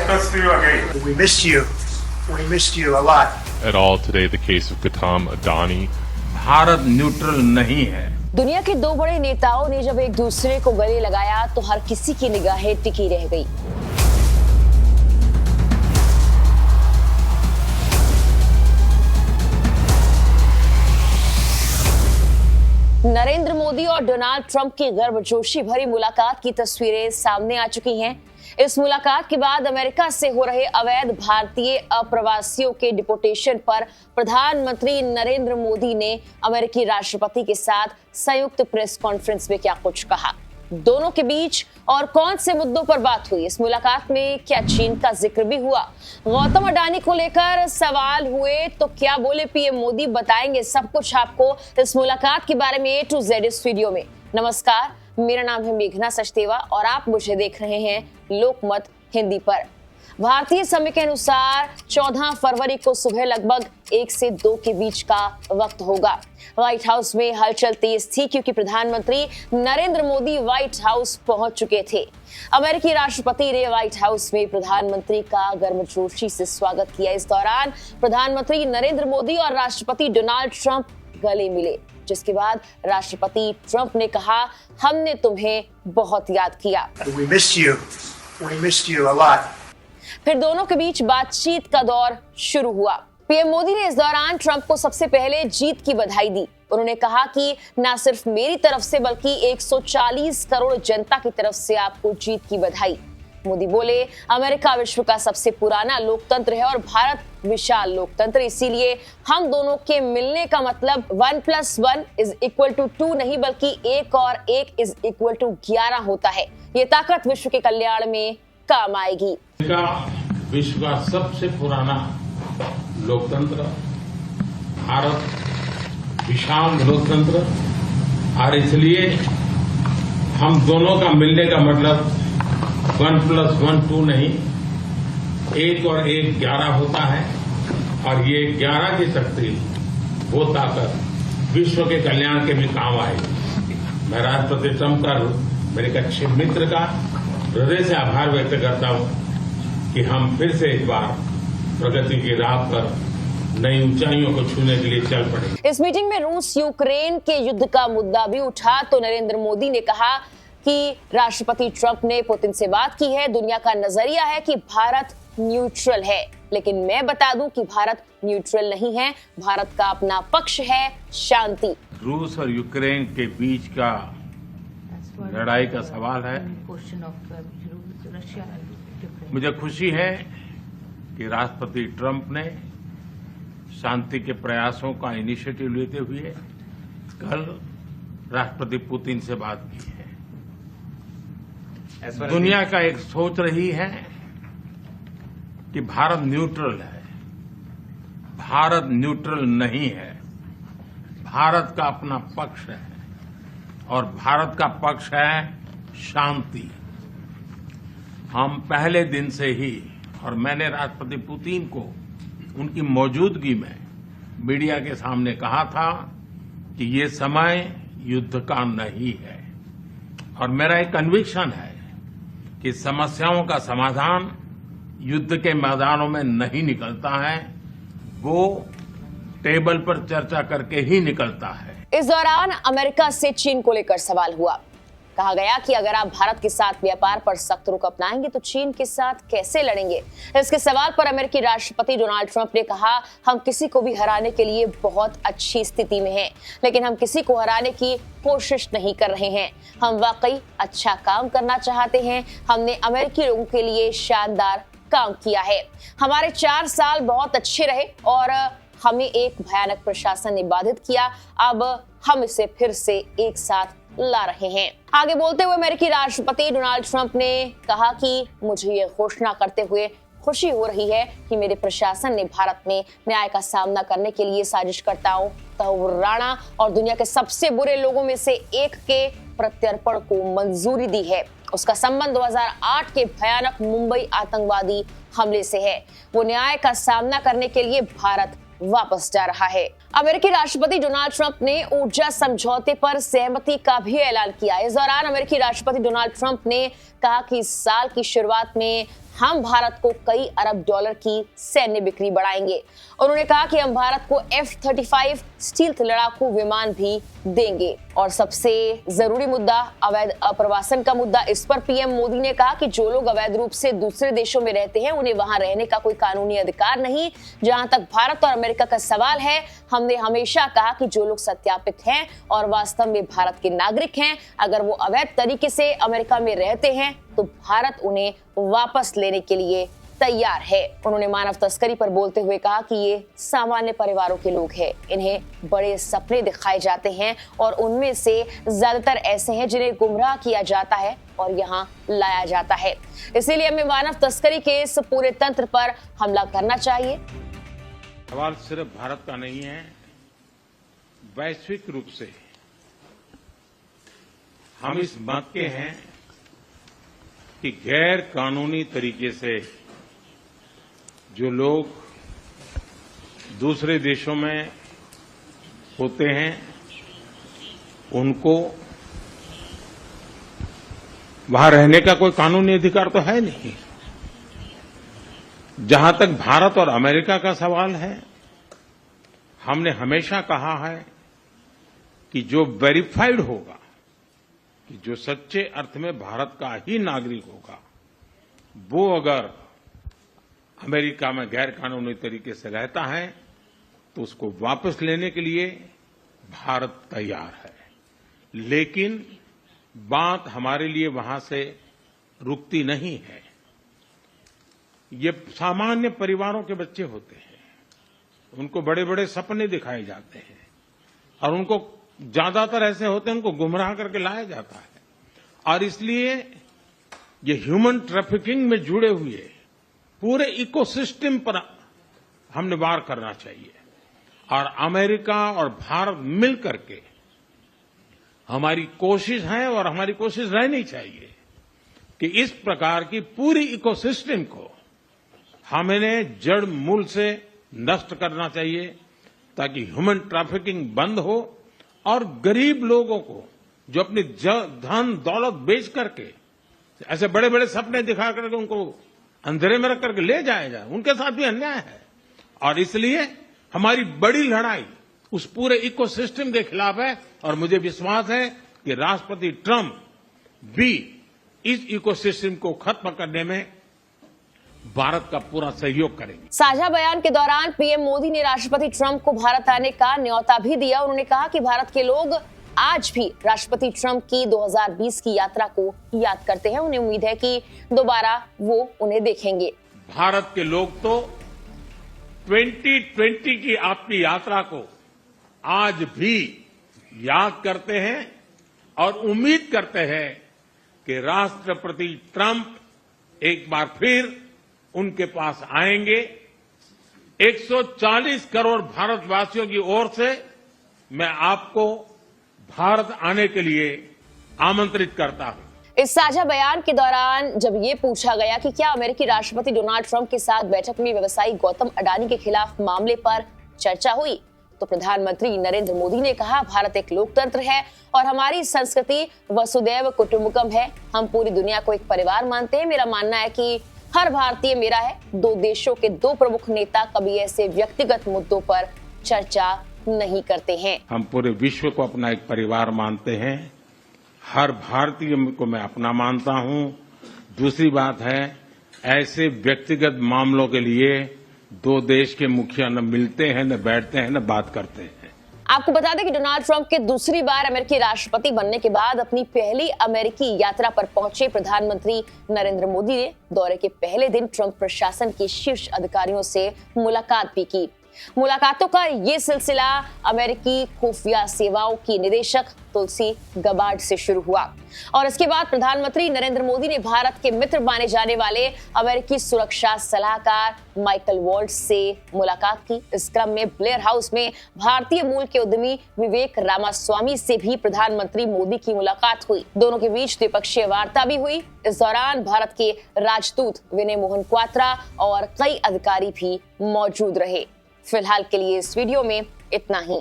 discuss you again. We missed you. We missed you a lot. At all today, the case of Gautam Adani. Bharat neutral नहीं है। दुनिया के दो बड़े नेताओं ने जब एक दूसरे को गले लगाया तो हर किसी की निगाहें टिकी रह गई। नरेंद्र मोदी और डोनाल्ड ट्रंप की गर्मजोशी भरी मुलाकात की तस्वीरें सामने आ चुकी हैं। इस मुलाकात के बाद अमेरिका से हो रहे अवैध भारतीय अप्रवासियों के डिपोटेशन पर प्रधानमंत्री नरेंद्र मोदी ने अमेरिकी राष्ट्रपति के साथ संयुक्त प्रेस कॉन्फ्रेंस में क्या कुछ कहा, दोनों के बीच और कौन से मुद्दों पर बात हुई, इस मुलाकात में क्या चीन का जिक्र भी हुआ, गौतम अडानी को लेकर सवाल हुए तो क्या बोले पीएम मोदी, बताएंगे सब कुछ आपको इस मुलाकात के बारे में A to Z इस वीडियो में। नमस्कार, मेरा नाम है मेघना सचदेवा और आप मुझे देख रहे हैं लोकमत हिंदी पर। भारतीय समय के अनुसार 14 फरवरी को सुबह लगभग 1 से 2 के बीच का वक्त होगा। व्हाइट हाउस में हलचल तेज थी क्योंकि प्रधानमंत्री नरेंद्र मोदी व्हाइट हाउस पहुंच चुके थे। अमेरिकी राष्ट्रपति ने व्हाइट हाउस में प्रधानमंत्री का गर्मजोशी से स्वागत किया। इस दौरान प्रधानमंत्री नरेंद्र मोदी और राष्ट्रपति डोनाल्ड ट्रंप गले मिले, जिसके बाद राष्ट्रपति ट्रंप ने कहा, हमने तुम्हें बहुत याद किया। We missed you. We missed you a lot. फिर दोनों के बीच बातचीत का दौर शुरू हुआ। पीएम मोदी ने इस दौरान ट्रंप को सबसे पहले जीत की बधाई दी। उन्होंने कहा कि न सिर्फ मेरी तरफ से बल्कि 140 करोड़ जनता की तरफ से आपको जीत की बधाई। मोदी बोले, अमेरिका विश्व का सबसे पुराना लोकतंत्र है और भारत विशाल लोकतंत्र, इसीलिए हम दोनों के मिलने का मतलब 1 + 1 = 2 नहीं बल्कि 1 और 1 = 11 होता है। ये ताकत विश्व के कल्याण में काम आएगी। विश्व का सबसे पुराना लोकतंत्र, भारत विशाल लोकतंत्र, और इसलिए हम दोनों का मिलने का मतलब 1 + 1 2 नहीं, 1 और 1 11 होता है। और ये 11 की शक्ति, वो ताकत विश्व के कल्याण के भी काम आएगी। मैं राष्ट्रपति ट्रंप का, मेरे एक अच्छे मित्र का हृदय से आभार व्यक्त करता हूं कि हम फिर से एक बार प्रगति की राह पर नई ऊंचाइयों को छूने के लिए चल पड़े। इस मीटिंग में रूस यूक्रेन के युद्ध का मुद्दा भी उठा तो नरेंद्र मोदी ने कहा कि राष्ट्रपति ट्रंप ने पुतिन से बात की है। दुनिया का नजरिया है कि भारत न्यूट्रल है, लेकिन मैं बता दूं कि भारत न्यूट्रल नहीं है, भारत का अपना पक्ष है, शांति। रूस और यूक्रेन के बीच का लड़ाई का सवाल है। मुझे खुशी है कि राष्ट्रपति ट्रंप ने शांति के प्रयासों का इनिशिएटिव लेते हुए कल राष्ट्रपति पुतिन से बात की है। दुनिया का एक सोच रही है कि भारत न्यूट्रल है। भारत न्यूट्रल नहीं है, भारत का अपना पक्ष है और भारत का पक्ष है शांति। हम पहले दिन से ही, और मैंने राष्ट्रपति पुतिन को उनकी मौजूदगी में मीडिया के सामने कहा था कि ये समय युद्ध का नहीं है, और मेरा एक कन्विक्शन है कि समस्याओं का समाधान युद्ध के मैदानों में नहीं निकलता है, वो टेबल पर चर्चा करके ही निकलता है। इस दौरान अमेरिका से चीन को लेकर सवाल हुआ। कहा गया कि अगर आप भारत के साथ व्यापार पर सख्त रुख अपनाएंगे तो चीन के साथ कैसे लड़ेंगे। इसके सवाल पर अमेरिकी राष्ट्रपति डोनाल्ड ट्रंप ने कहा, हम किसी को भी हराने के लिए बहुत अच्छी स्थिति में हैं, लेकिन हम किसी को हराने की कोशिश नहीं कर रहे हैं। हम वाकई अच्छा काम करना चाहते हैं। हमने अमेरिकी लोगों के लिए शानदार काम किया है। हमारे 4 साल बहुत अच्छे रहे और हमें एक भयानक प्रशासन ने बाधित किया। अब हम इसे फिर से एक साथ ला रहे हैं। आगे बोलते हुए अमेरिकी राष्ट्रपति डोनाल्ड ट्रंप ने कहा कि मुझे ये घोषणा करते हुए खुशी हो रही है कि मेरे प्रशासन ने भारत में न्याय का सामना करने के लिए साजिशकर्ताओं, तहव्वुर राणा और दुनिया के सबसे बुरे लोगों में से एक के प्रत्यर्पण को मंजूरी दी है। उसका संबंध 2008 के भयानक मुंबई आतंकवादी हमले से है। वो न्याय का सामना करने के लिए भारत वापस जा रहा है। अमेरिकी राष्ट्रपति डोनाल्ड ट्रंप ने ऊर्जा समझौते पर सहमति का भी ऐलान किया। इस दौरान अमेरिकी राष्ट्रपति डोनाल्ड ट्रंप ने कहा कि इस साल की शुरुआत में हम भारत को कई अरब डॉलर की सैन्य बिक्री बढ़ाएंगे। उन्होंने कहा कि हम भारत को F-35 स्टील्थ लड़ाकू विमान भी देंगे। और सबसे जरूरी मुद्दा अवैध अप्रवासन का मुद्दा। इस पर पीएम मोदी ने कहा कि जो लोग अवैध रूप से दूसरे देशों में रहते हैं उन्हें वहां रहने का कोई कानूनी अधिकार नहीं। जहां तक भारत और अमेरिका का सवाल है, हमने हमेशा कहा कि जो लोग सत्यापित हैं और वास्तव में भारत के नागरिक हैं, अगर वो अवैध तरीके से अमेरिका में रहते हैं तो भारत उन्हें वापस लेने के लिए तैयार है। उन्होंने मानव तस्करी पर बोलते हुए कहा कि ये सामान्य परिवारों के लोग हैं, इन्हें बड़े सपने दिखाए जाते हैं और उनमें से ज्यादातर ऐसे हैं जिन्हें गुमराह किया जाता है और यहाँ लाया जाता है। इसीलिए हमें मानव तस्करी के इस पूरे तंत्र पर हमला करना चाहिए। सवाल सिर्फ भारत का नहीं है, वैश्विक रूप से हम इस मत के हैं कि गैर कानूनी तरीके से जो लोग दूसरे देशों में होते हैं उनको वहां रहने का कोई कानूनी अधिकार तो है नहीं। जहां तक भारत और अमेरिका का सवाल है, हमने हमेशा कहा है कि जो वेरीफाइड होगा, कि जो सच्चे अर्थ में भारत का ही नागरिक होगा, वो अगर अमेरिका में गैर कानूनी तरीके से रहता है तो उसको वापस लेने के लिए भारत तैयार है। लेकिन बात हमारे लिए वहां से रुकती नहीं है। ये सामान्य परिवारों के बच्चे होते हैं, उनको बड़े बड़े सपने दिखाए जाते हैं और उनको ज्यादातर ऐसे होते हैं उनको गुमराह करके लाया जाता है। और इसलिए ये ह्यूमन ट्रैफिकिंग में जुड़े हुए पूरे इकोसिस्टम पर हमने वार करना चाहिए। और अमेरिका और भारत मिल करके हमारी कोशिश है और हमारी कोशिश रहनी चाहिए कि इस प्रकार की पूरी इकोसिस्टम को हमें जड़ मूल से नष्ट करना चाहिए, ताकि ह्यूमन ट्रैफिकिंग बंद हो और गरीब लोगों को जो अपनी धन दौलत बेच करके ऐसे बड़े बड़े सपने दिखा करके उनको अंधेरे में रख करके ले जाया जाए, उनके साथ भी अन्याय है। और इसलिए हमारी बड़ी लड़ाई उस पूरे इकोसिस्टम के खिलाफ है। और मुझे विश्वास है कि राष्ट्रपति ट्रंप भी इस इकोसिस्टम को खत्म करने में भारत का पूरा सहयोग करेंगे। साझा बयान के दौरान पीएम मोदी ने राष्ट्रपति ट्रंप को भारत आने का न्योता भी दिया। उन्होंने कहा कि भारत के लोग आज भी राष्ट्रपति ट्रंप की 2020 की यात्रा को याद करते हैं। उन्हें उम्मीद है कि दोबारा वो उन्हें देखेंगे। भारत के लोग तो 2020 की आपकी यात्रा को आज भी याद करते हैं और उम्मीद करते हैं कि राष्ट्रपति ट्रंप एक बार फिर उनके पास आएंगे। 140 करोड़ भारतवासियों की ओर से मैं आपको भारत आने के लिए आमंत्रित करता हूं। इस साझा बयान के दौरान जब ये पूछा गया कि क्या अमेरिकी राष्ट्रपति डोनाल्ड ट्रंप के साथ बैठक में व्यवसायी गौतम अडानी के खिलाफ मामले पर चर्चा हुई, तो प्रधानमंत्री नरेंद्र मोदी ने कहा, भारत एक लोकतंत्र है और हमारी संस्कृति वसुदैव कुटुंबकम है। हम पूरी दुनिया को एक परिवार मानते हैं। मेरा मानना है कि हर भारतीय मेरा है। दो देशों के दो प्रमुख नेता कभी ऐसे व्यक्तिगत मुद्दों पर चर्चा नहीं करते हैं। हम पूरे विश्व को अपना एक परिवार मानते हैं। हर भारतीय को मैं अपना मानता हूं। दूसरी बात है, ऐसे व्यक्तिगत मामलों के लिए दो देश के मुखिया न मिलते हैं, न बैठते हैं, न बात करते हैं। आपको बता दें कि डोनाल्ड ट्रंप के दूसरी बार अमेरिकी राष्ट्रपति बनने के बाद अपनी पहली अमेरिकी यात्रा पर पहुंचे प्रधानमंत्री नरेंद्र मोदी ने दौरे के पहले दिन ट्रंप प्रशासन के शीर्ष अधिकारियों से मुलाकात भी की। मुलाकातों का ये सिलसिला अमेरिकी खुफिया सेवाओं की निदेशक तुलसी गबार्ड से शुरू हुआ और इसके बाद प्रधानमंत्री नरेंद्र मोदी ने भारत के मित्र माने जाने वाले अमेरिकी सुरक्षा सलाहकार माइकल वॉल्ट्ज से मुलाकात की। इस क्रम में ब्लेयर हाउस में भारतीय मूल के उद्यमी विवेक रामास्वामी से भी प्रधानमंत्री मोदी की मुलाकात हुई। दोनों के बीच द्विपक्षीय वार्ता भी हुई। इस दौरान भारत के राजदूत विनय मोहन क्वात्रा और कई अधिकारी भी मौजूद रहे। फिलहाल के लिए इस वीडियो में इतना ही।